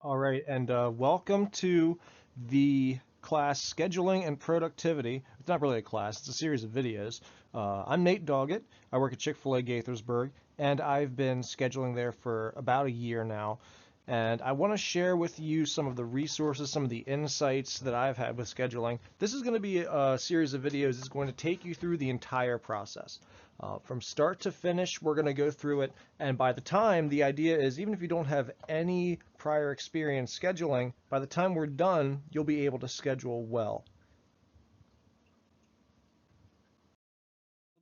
All right, and welcome to the class Scheduling and Productivity. It's not really a class, it's a series of videos. I'm Nate Doggett. I work at Chick-fil-A Gaithersburg, and I've been scheduling there for about a year now. And I want to share with you some of the resources, some of the insights that I've had with scheduling. This is going to be a series of videos that's going to take you through the entire process. From start to finish, we're going to go through it, and by the time, the idea is even if you don't have any prior experience scheduling, by the time we're done, you'll be able to schedule well.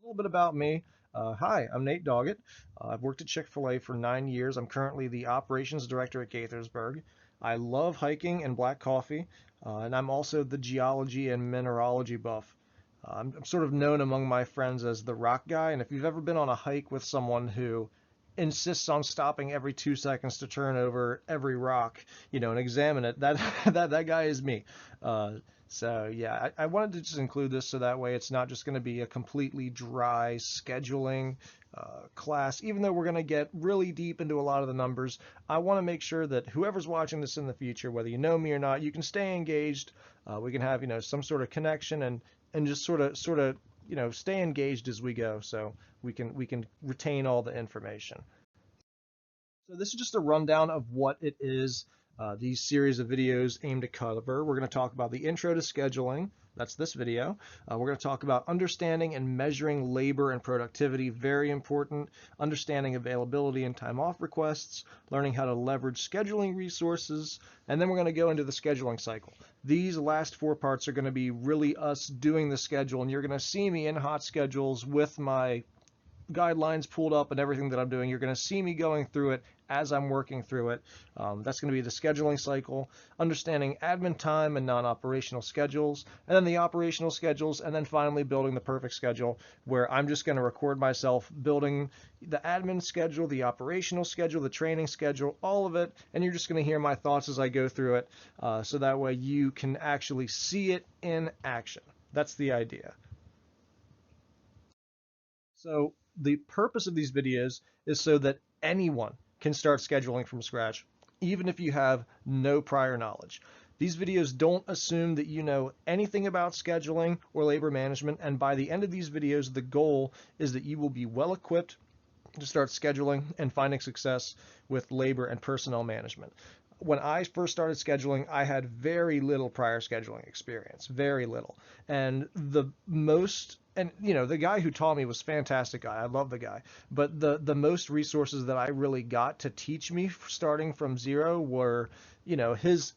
A little bit about me. Hi, I'm Nate Doggett. I've worked at Chick-fil-A for 9 years. I'm currently the operations director at Gaithersburg. I love hiking and black coffee, and I'm also the geology and mineralogy buff. I'm sort of known among my friends as the rock guy, and if you've ever been on a hike with someone who insists on stopping every 2 seconds to turn over every rock, and examine it, that that guy is me. So yeah, I wanted to just include this so that way it's not just going to be a completely dry scheduling class. Even though we're going to get really deep into a lot of the numbers, I want to make sure that whoever's watching this in the future, whether you know me or not, you can stay engaged. We can have some sort of connection and just sort of stay engaged as we go, so we can retain all the information. So this is just a rundown of what it is these series of videos aim to cover. We're going to talk about the intro to scheduling. That's this video. We're going to talk about understanding and measuring labor and productivity, very important, understanding availability and time off requests, learning how to leverage scheduling resources, and then we're going to go into the scheduling cycle. These last four parts are going to be really us doing the schedule, and you're going to see me in hot schedules with my guidelines pulled up and everything that I'm doing. You're going to see me going through it as I'm working through it. That's going to be the scheduling cycle, understanding admin time and non-operational schedules, and then the operational schedules, and then finally building the perfect schedule where I'm just going to record myself building the admin schedule, the operational schedule, the training schedule, all of it, and you're just going to hear my thoughts as I go through it, so that way you can actually see it in action. That's the idea. So the purpose of these videos is so that anyone can start scheduling from scratch, even if you have no prior knowledge. These videos don't assume that you know anything about scheduling or labor management, and by the end of these videos, the goal is that you will be well equipped to start scheduling and finding success with labor and personnel management. When I first started scheduling, I had very little prior scheduling experience, very little. And the guy who taught me was a fantastic guy. I love the guy. But the most resources that I really got to teach me starting from zero were his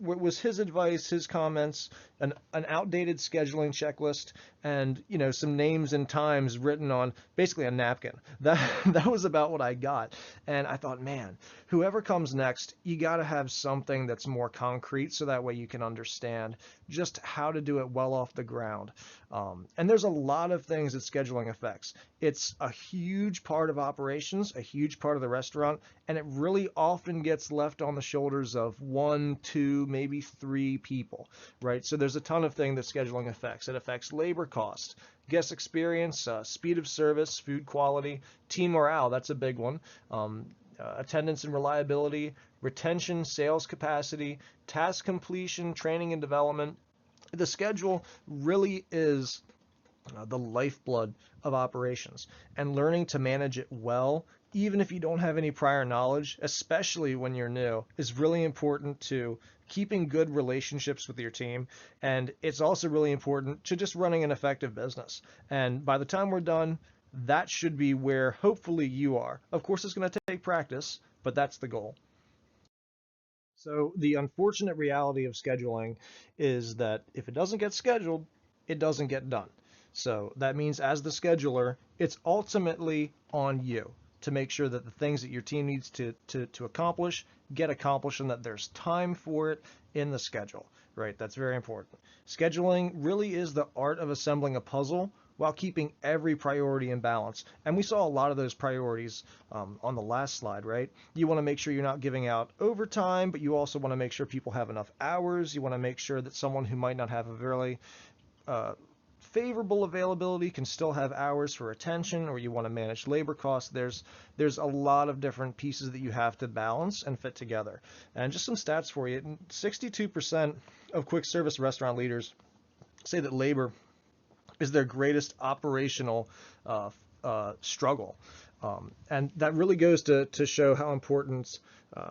advice, his comments, an outdated scheduling checklist, and some names and times written on basically a napkin. That that was about what I got, and I thought, man, whoever comes next, you got to have something that's more concrete, so that way you can understand just how to do it well off the ground. And there's a lot of things that scheduling affects. It's a huge part of operations, a huge part of the restaurant, and it really often gets left on the shoulders of one, two, maybe three people, right? So there's a ton of things that scheduling affects. It affects labor cost, guest experience, speed of service, food quality, team morale, that's a big one, attendance and reliability, retention, sales capacity, task completion, training and development. The schedule really is the lifeblood of operations, and learning to manage it well, even if you don't have any prior knowledge, especially when you're new, is really important to keeping good relationships with your team. And it's also really important to just running an effective business. And by the time we're done, that should be where hopefully you are. Of course, it's going to take practice, but that's the goal. So the unfortunate reality of scheduling is that if it doesn't get scheduled, it doesn't get done. So that means as the scheduler, it's ultimately on you to make sure that the things that your team needs to accomplish get accomplished, and that there's time for it in the schedule, right? That's very important. Scheduling really is the art of assembling a puzzle while keeping every priority in balance. And we saw a lot of those priorities on the last slide, right? You want to make sure you're not giving out overtime, but you also want to make sure people have enough hours. You want to make sure that someone who might not have a really uh, favorable availability can still have hours for retention, or you want to manage labor costs. There's a lot of different pieces that you have to balance and fit together. And just some stats for you: 62% of quick service restaurant leaders say that labor is their greatest operational struggle. And that really goes to show how important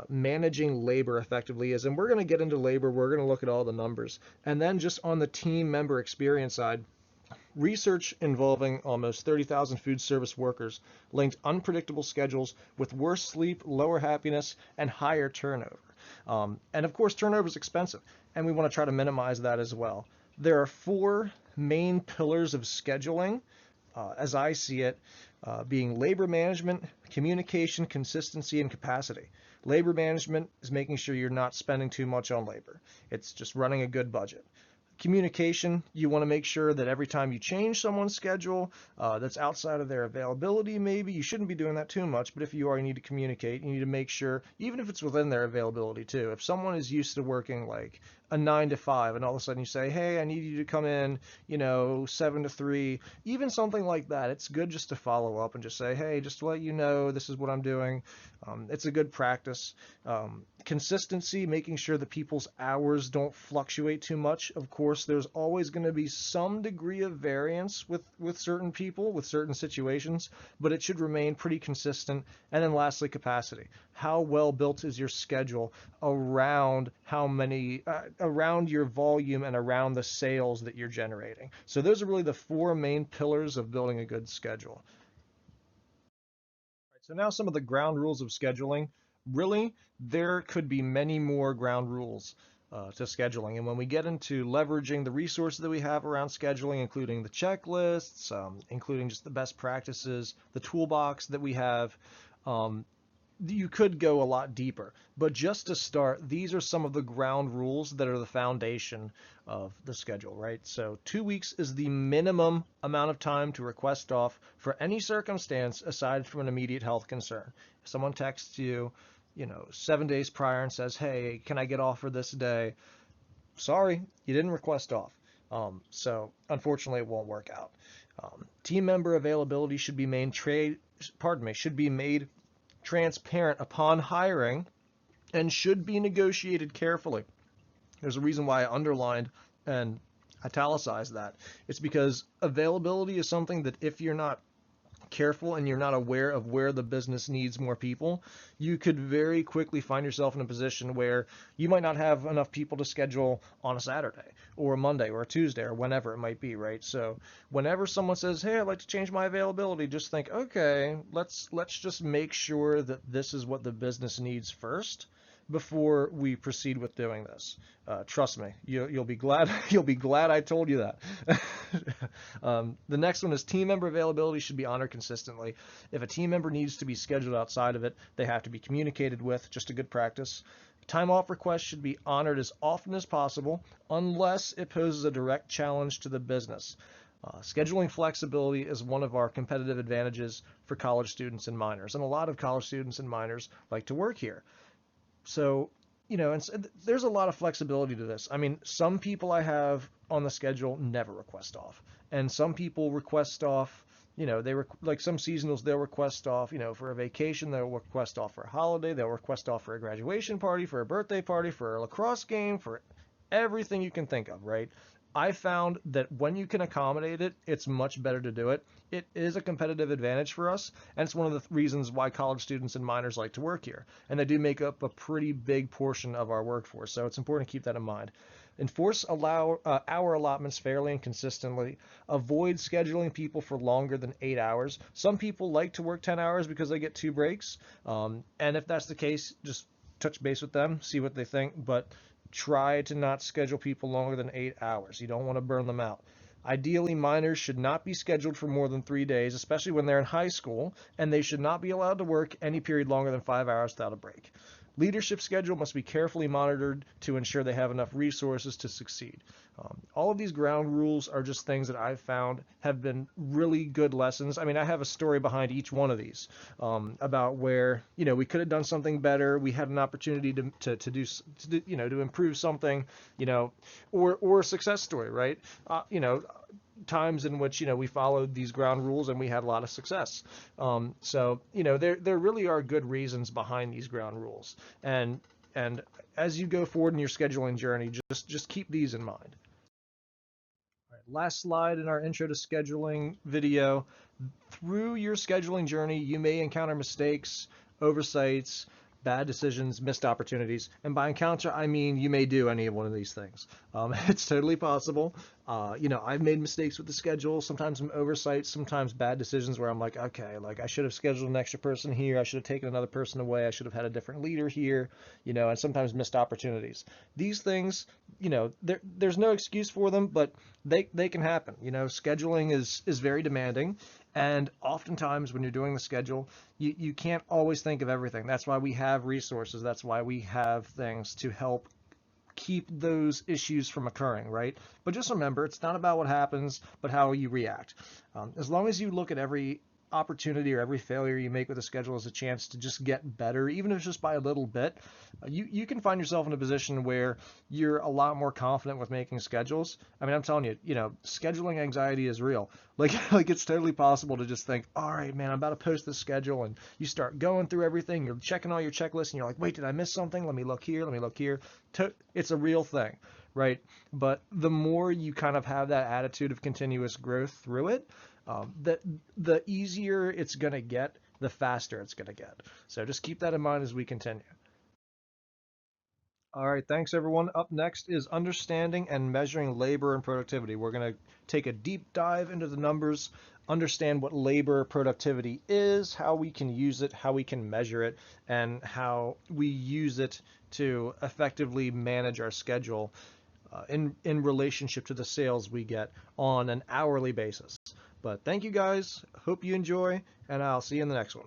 managing labor effectively is. And we're going to get into labor. We're going to look at all the numbers. And then just on the team member experience side, research involving almost 30,000 food service workers linked unpredictable schedules with worse sleep, lower happiness, and higher turnover. And of course, turnover is expensive, and we want to try to minimize that as well. There are four main pillars of scheduling, as I see it, being labor management, communication, consistency, and capacity. Labor management is making sure you're not spending too much on labor. It's just running a good budget. Communication, you want to make sure that every time you change someone's schedule that's outside of their availability, maybe you shouldn't be doing that too much, but if you are, you need to communicate. You need to make sure, even if it's within their availability too, if someone is used to working like a 9 to 5 and all of a sudden you say, hey, I need you to come in, 7 to 3, even something like that, it's good just to follow up and just say, hey, just to let you know, this is what I'm doing. It's a good practice. Consistency, making sure that people's hours don't fluctuate too much. Of course, there's always going to be some degree of variance with certain people, with certain situations, but it should remain pretty consistent. And then lastly, capacity. How well built is your schedule around around your volume and around the sales that you're generating? So those are really the four main pillars of building a good schedule. So now some of the ground rules of scheduling. Really, there could be many more ground rules to scheduling. And when we get into leveraging the resources that we have around scheduling, including the checklists, including just the best practices, the toolbox that we have, you could go a lot deeper. But just to start, these are some of the ground rules that are the foundation of the schedule, right? So 2 weeks is the minimum amount of time to request off for any circumstance aside from an immediate health concern. If someone texts you, 7 days prior and says, hey, can I get off for this day? Sorry, you didn't request off. So unfortunately, it won't work out. Team member availability should be made transparent upon hiring and should be negotiated carefully. There's a reason why I underlined and italicized that. It's because availability is something that if you're not careful and you're not aware of where the business needs more people, you could very quickly find yourself in a position where you might not have enough people to schedule on a Saturday or a Monday or a Tuesday or whenever it might be, right? So whenever someone says, hey, I'd like to change my availability, just think, okay, let's just make sure that this is what the business needs first before we proceed with doing this. Trust me, you'll be glad you'll be glad I told you that. The next one is team member availability should be honored consistently. If a team member needs to be scheduled outside of it, they have to be communicated with, just a good practice. Time off requests should be honored as often as possible, unless it poses a direct challenge to the business. Scheduling flexibility is one of our competitive advantages for college students and minors, and a lot of college students and minors like to work here. So, and there's a lot of flexibility to this. I mean, some people I have on the schedule never request off, and some people request off, like some seasonals, they'll request off, for a vacation, they'll request off for a holiday, they'll request off for a graduation party, for a birthday party, for a lacrosse game, for everything you can think of, right? I found that when you can accommodate it, it's much better to do it. It is a competitive advantage for us, and it's one of the reasons why college students and minors like to work here. And they do make up a pretty big portion of our workforce, so it's important to keep that in mind. Enforce hour allotments fairly and consistently. Avoid scheduling people for longer than 8 hours. Some people like to work 10 hours because they get 2 breaks, and if that's the case, just touch base with them, see what they think, but try to not schedule people longer than 8 hours. You don't want to burn them out. Ideally, minors should not be scheduled for more than 3 days, especially when they're in high school, and they should not be allowed to work any period longer than 5 hours without a break. Leadership schedule must be carefully monitored to ensure they have enough resources to succeed. All of these ground rules are just things that I've found have been really good lessons. I mean, I have a story behind each one of these about where, we could have done something better. We had an opportunity to improve something, or a success story, right? times in which, we followed these ground rules and we had a lot of success. So, there really are good reasons behind these ground rules. And as you go forward in your scheduling journey, just keep these in mind. All right, last slide in our intro to scheduling video. Through your scheduling journey, you may encounter mistakes, oversights, bad decisions, missed opportunities. And by encounter, I mean you may do any of one of these things. It's totally possible. I've made mistakes with the schedule, sometimes some oversights, sometimes bad decisions where I'm like, okay, like I should have scheduled an extra person here. I should have taken another person away. I should have had a different leader here, and sometimes missed opportunities. These things, there's no excuse for them, but they can happen. Scheduling is very demanding. And oftentimes when you're doing the schedule, you can't always think of everything. That's why we have resources. That's why we have things to help keep those issues from occurring, right? But just remember, it's not about what happens, but how you react. As long as you look at every opportunity or every failure you make with a schedule as a chance to just get better, even if it's just by a little bit, you can find yourself in a position where you're a lot more confident with making schedules. I mean, I'm telling you, scheduling anxiety is real. Like it's totally possible to just think, all right, man, I'm about to post this schedule, and you start going through everything, you're checking all your checklists, and you're like, wait, did I miss something? Let me look here, let me look here. It's a real thing, right? But the more you kind of have that attitude of continuous growth through it, the easier it's going to get, the faster it's going to get. So just keep that in mind as we continue. All right, thanks everyone. Up next is understanding and measuring labor and productivity. We're going to take a deep dive into the numbers, understand what labor productivity is, how we can use it, how we can measure it, and how we use it to effectively manage our schedule in relationship to the sales we get on an hourly basis. But thank you guys. Hope you enjoy, and I'll see you in the next one.